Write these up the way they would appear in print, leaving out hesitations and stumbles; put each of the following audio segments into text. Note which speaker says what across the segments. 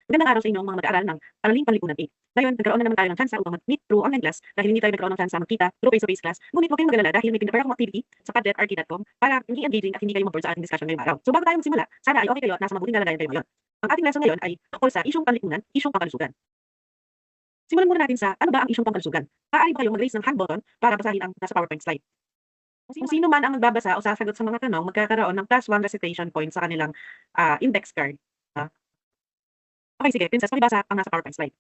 Speaker 1: Magandang araw sa inyong mga mag-aaral ng Araling Panlipunan 8. Ngayon, nagkaroon na naman tayo ng chance upang mag-meet through online class dahil hindi tayo nagkaroon ng chance magkita through face-to-face class. Ngunit huwag kayong mag-alala dahil may pinrepare akong activity sa padlet.rk.com para hindi engaging at hindi kayo ma-board sa ating discussion ngayong araw. So bago tayo magsimula, sana ay okay kayo at nasa mabuting kalagayan kayo ngayon. Ang ating lesson ngayon ay tungkol sa isyong panlipunan, isyong pangkalusugan. Simulan muna natin sa ano ba ang isyong pangkalusugan. Maaari ba kayong mag-raise ng hand button para basahin ang nasa PowerPoint slide? Kung sino man ang magbabasa o sasagot sa mga tanong, magkakaroon ng +1 recitation points sa kanilang index card. Okay, sige, Princess, pakibasa ang nasa PowerPoint slide.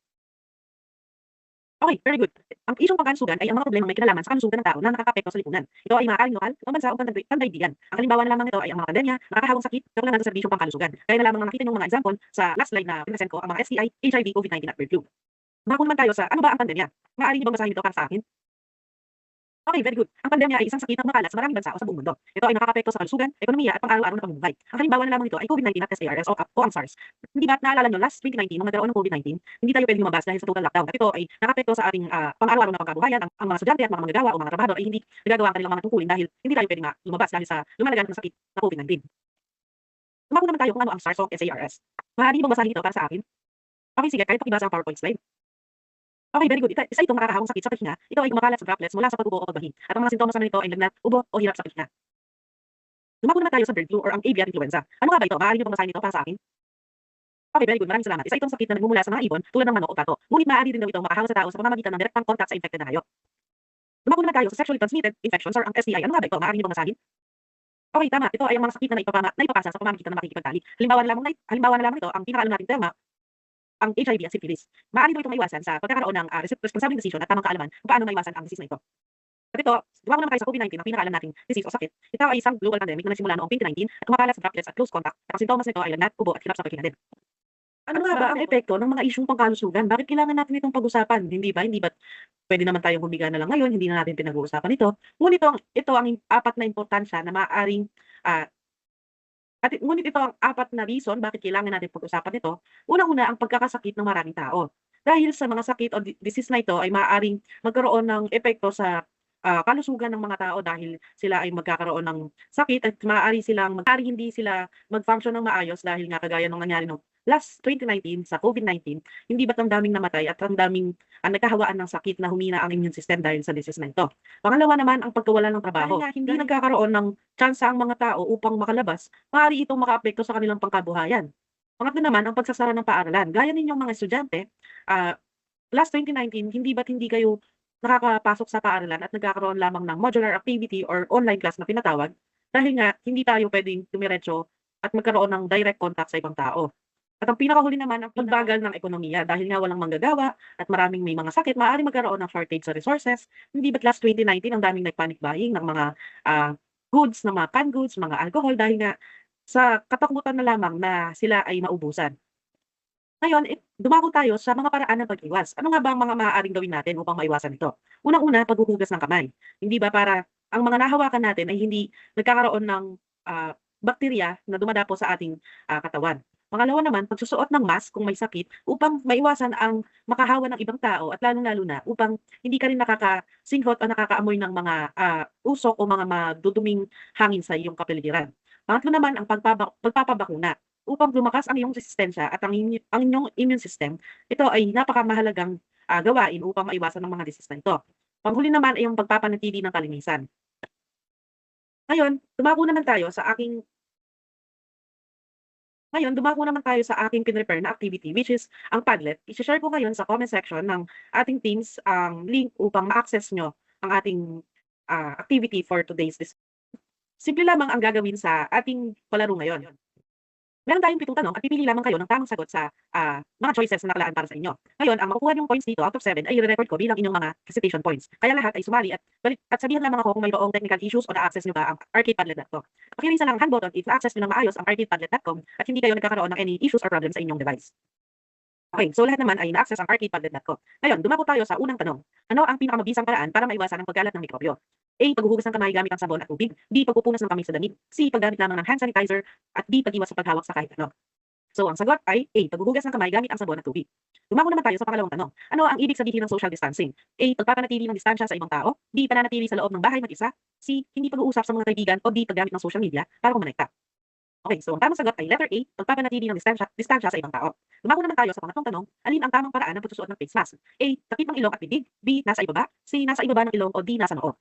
Speaker 1: Okay, very good. Ang isyong pangkalusugan ay ang mga problemang may kinalaman sa kalusugan ng tao na nakakaapekto sa lipunan. Ito ay maaaring lokal, pambansa o pandaigdigan. Ang halimbawa na lamang nito ay ang mga pandemya, nakakahawang sakit, kakulangan sa serbisyong pangkalusugan. Kaya na lamang nakita niyong mga example sa last slide na present ko ang mga STI, HIV, COVID-19 at bird flu. Dumako naman tayo sa ano ba ang pandemya? Maaari niyo bang basahin ito para sa akin? Okay, very good. Ang pandemya ay isang sakit na kumakalat sa maraming bansa o sa buong mundo. Ito ay nakakaapekto sa kalusugan, ekonomiya at pang-araw-araw na pamumuhay. Ang halimbawa na lamang nito ay COVID-19 at SARS o ang SARS. Hindi ba naalala nyo last 2019 nung nagkaroon ng COVID-19, hindi tayo pwedeng lumabas dahil sa total lockdown. At ito ay nakapekto sa ating pang-araw-araw na pangkabuhayan. Ang mga estudyante at mga manggagawa o mga trabahador ay hindi nagagawa ang kanilang mga tungkulin dahil hindi tayo pwedeng lumabas dahil sa lumalagan ng sakit na COVID-19. Tumako naman tayo kung ano ang SARS o SARS. Maaari bang basahin ito para sa akin? Okay, sige, kahit pakibasa ang PowerPoint slide. Okay, very good. Isa itong nakakahawang sakit sa pahinga. Ito ay kumakalat sa droplets mula sa pag-ubo o pagbahi. At ang mga sintomas naman nito ay lagnat, ubo o hirap sa pahinga. Dumako naman tayo sa bird flu or ang avian influenza. Ano nga ba ito? Maaari niyo bang basahin ito para sa akin? Okay, very good. Maraming salamat. Isa itong sakit na nagmumula sa mga ibon tulad ng manok o pato. Ngunit maaari din daw itong makahawa sa tao sa pamamagitan ng direktang contact sa infected na hayop. Dumako naman tayo sa sexually transmitted infections or ang STI. Ano nga ba ito? Maaari niyo bang basahin? Okay, tama. Ito ay ang mga sakit na naipapasa sa pamamagitan ng makikipagtalik. Halimbawa na lamang ito ang pinakaalam nating tema, ang HIV at syphilis. Maaari daw itong maiwasan sa pagkakaroon ng responsabling desisyon at tamang kaalaman kung paano maiwasan ang disease na ito. At ito, dumako naman tayo sa COVID-19, ang pinakaalam nating disease o sakit. Ito ay isang global pandemic na nagsimula noong 2019 at kumakalat sa droplets at close contact. At ang sintomas nito ay lagnat, ubo at hirap sa paghinga din. Ano nga ba ang epekto ng mga isyung pangkalusugan? Bakit kailangan natin itong pag-usapan? Hindi ba pwede naman tayong humiga na lang ngayon, hindi na natin pinag-uusapan ito. Ngunit ito ang apat na importansya na maaaring ngunit ito ang apat na reason bakit kailangan natin pag-usapan ito. Unang-una, ang pagkakasakit ng maraming tao. Dahil sa mga sakit o disease na ito ay maaaring magkaroon ng epekto sa kalusugan ng mga tao dahil sila ay magkakaroon ng sakit at maaari hindi sila mag-function ng maayos dahil nga kagaya nung nangyari nung last 2019 sa COVID-19, hindi ba't ang daming namatay at ang daming nagkahawaan ng sakit na humina ang immune system dahil sa disease na ito. Pangalawa naman, ang pagkawala ng trabaho. Dahil nga hindi nagkakaroon ng tsansa ang mga tao upang makalabas, maaari itong makaapekto sa kanilang pangkabuhayan. Pangatlo naman, ang pagsasara ng paaralan. Gaya ninyong mga estudyante, last 2019, hindi kayo nakakapasok sa paaralan at nagkakaroon lamang ng modular activity or online class na pinatawag dahil nga hindi tayo pwedeng dumiretso at magkaroon ng direct contact sa ibang tao. At ang pinakahuli naman, ang pagbagal ng ekonomiya dahil nga walang manggagawa at maraming may mga sakit, maaaring magkaroon ng shortage sa resources. Hindi ba't last 2019 ang daming nag-panic buying ng mga goods, ng mga canned goods, mga alcohol dahil nga sa katakutan na lamang na sila ay maubusan. Ngayon, dumako tayo sa mga paraan ng pag-iwas. Ano nga ba ang mga maaaring gawin natin upang maiwasan ito? Unang-una, paghuhugas ng kamay. Hindi ba para ang mga nahawakan natin ay hindi nagkakaroon ng bakterya na dumadapo sa ating katawan. Pangalawa naman, pagsusuot ng mask kung may sakit upang maiwasan ang makahawa ng ibang tao at lalong-lalo na upang hindi ka rin nakakasinghot o nakakaamoy ng mga usok o mga maduduming hangin sa iyong kapaligiran. Pangatlo naman, ang pagpapabakuna. Upang lumakas ang iyong resistensya at ang inyong immune system, ito ay napakamahalagang gawain upang maiwasan ng mga disease na ito. Panghuli naman ay yung pagpapanatili ng kalinisan. Ngayon, dumako naman tayo sa aking pinrepare na activity which is ang Padlet. I-share ko ngayon sa comment section ng ating teams ang link upang ma-access nyo ang ating activity for today's discussion. Simple lamang ang gagawin sa ating palaro ngayon. Meron tayong 7 tanong at pipili lamang kayo ng tamang sagot sa mga choices na nakalaan para sa inyo. Ngayon, ang makukuha niyong points dito out of 7 ay i-record ko bilang inyong mga recitation points. Kaya lahat ay sumali at sabihan lamang ako kung mayroong technical issues o na-access niyo ba ang arcadepadlet.com. Pakirisa lang ang hand button if na-access niyo ng maayos ang arcadepadlet.com at hindi kayo nagkakaroon ng any issues or problems sa inyong device. Okay, so lahat naman ay na-access ang arcadepadlet.com. Ngayon, dumako tayo sa unang tanong. Ano ang pinakamabisang paraan para maiwasan ang pagkalat ng mikrobyo? A. Paghuhugas ng kamay gamit ang sabon at tubig. B. Pagpupunas ng kamay sa damit. C. Paggamit lamang ng hand sanitizer. At D. Pag-iwas sa paghawak sa kahit ano. So, ang sagot ay A. Paghuhugas ng kamay gamit ang sabon at tubig. Dumako naman tayo sa pangalawang tanong. Ano ang ibig sabihin ng social distancing? A. Pagpapanatili ng distansya sa ibang tao. B. Pananatili sa loob ng bahay mag-isa. C. Hindi pag-uusap sa mga kaibigan. O D. Paggamit ng social media para kumonekta. Okay, so ang tamang sagot ay letter A, pagpapanatili ng distansya sa ibang tao. Dumako naman tayo sa pangatlong tanong, alin ang tamang paraan ng pagsusuot ng face mask? A, takip ng ilong at bibig, B, nasa ibaba, C, nasa ibaba ng ilong o D, nasa noo.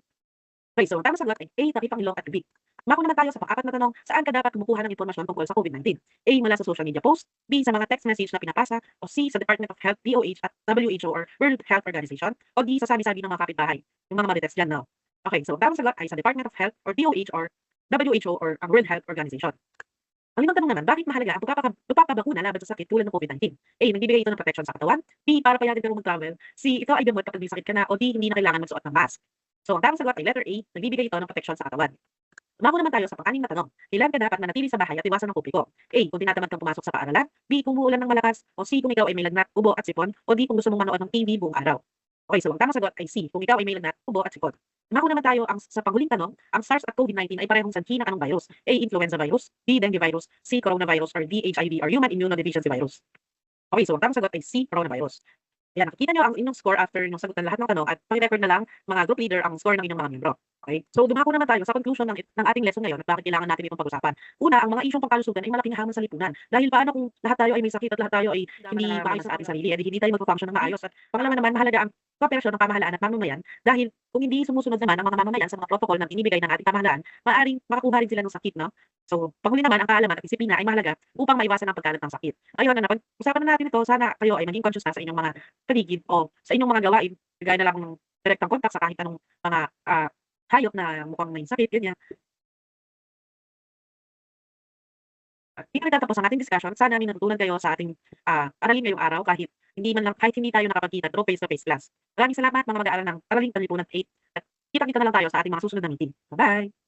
Speaker 1: Okay, so ang tamang sagot ay A, takip ang ilong at bibig. Dumako naman tayo sa pang-apat na tanong, saan ka dapat kumukuha ng impormasyon tungkol sa COVID-19? A, mula sa social media post, B, sa mga text message na pinapasa, o C, sa Department of Health, DOH at WHO or World Health Organization, o D, sa sabi-sabi ng mga kapitbahay, yung mga marites dyan, no? Okay, so ang tamang sagot ay sa Department of Health or DOH or WHO or ang World Health Organization. Ang limang tanong naman, bakit mahalaga ang pagpapabakuna laban sa sakit tulad ng COVID-19? A, nagbibigay ito ng protection sa katawan. B, para payagan ka mag-travel. C, ito ay gamot kapag may sakit ka na. O D, hindi na kailangan magsuot ng mask. So, ang tamang sagot ay letter A, nagbibigay ito ng protection sa katawan. Umako naman tayo sa pang-anim na tanong. Kailan ka dapat manatili sa bahay at iwasan ng publiko? A, kung tinatamad kang pumasok sa paaralan. B, kung umuulan ng malakas. O C, kung ikaw ay may lagnat, ubo at sipon. O D, kung gusto mong manood ng TV buong araw. Okay, so ang tamang sagot ay C, kung ikaw ay may lagnat, ubo at sipon. Umako naman tayo sa panghuling tanong, ang SARS at COVID-19 ay parehong sanhi ng anong virus? A, influenza virus, B, dengue virus, C, coronavirus, or D, HIV or human immunodeficiency virus. Okay, so ang tamang sagot ay C, coronavirus. Ayan, nakikita nyo ang inyong score after yung sagot ng lahat ng tanong at pang-record na lang mga group leader ang score ng inyong mga membro. Okay? So dumako naman tayo sa conclusion ng ating lesson ngayon at bakit kailangan natin itong pag-usapan. Una, ang mga isyong pangkalusugan ay malaking hamon sa lipunan. Dahil paano kung lahat tayo ay may sakit at lahat tayo ay hindi maayos sa ating sarili, hindi tayo mag-function ng maayos. At pangalawa naman, mahalaga ang kooperasyon ng pamahalaan at mamamayan dahil kung hindi sumusunod naman ang mga mamamayan sa mga protocol na inibigay ng ating pamahalaan, maaaring makakuha rin sila ng sakit, no? So, panghuli naman, ang kaalaman at disiplina ay mahalaga upang maiwasan ang pagkalat ng sakit. Ayun, pag-usapan na natin ito, sana kayo ay maging conscious na sa inyong mga paligid o sa inyong mga gawain, kagaya na lang ng direktang contact sa kahit anong mga hayop na mukhang may sakit, ganyan. At dito nagtatapos ang ating discussion. Sana may natutunan kayo sa ating aralin ngayong araw kahit hindi tayo nakapagkita through face-to-face class. Maraming salamat mga mag-aaral ng Araling Panlipunan 8 at kita-kita na lang tayo sa ating mga susunod na meeting. Bye-bye!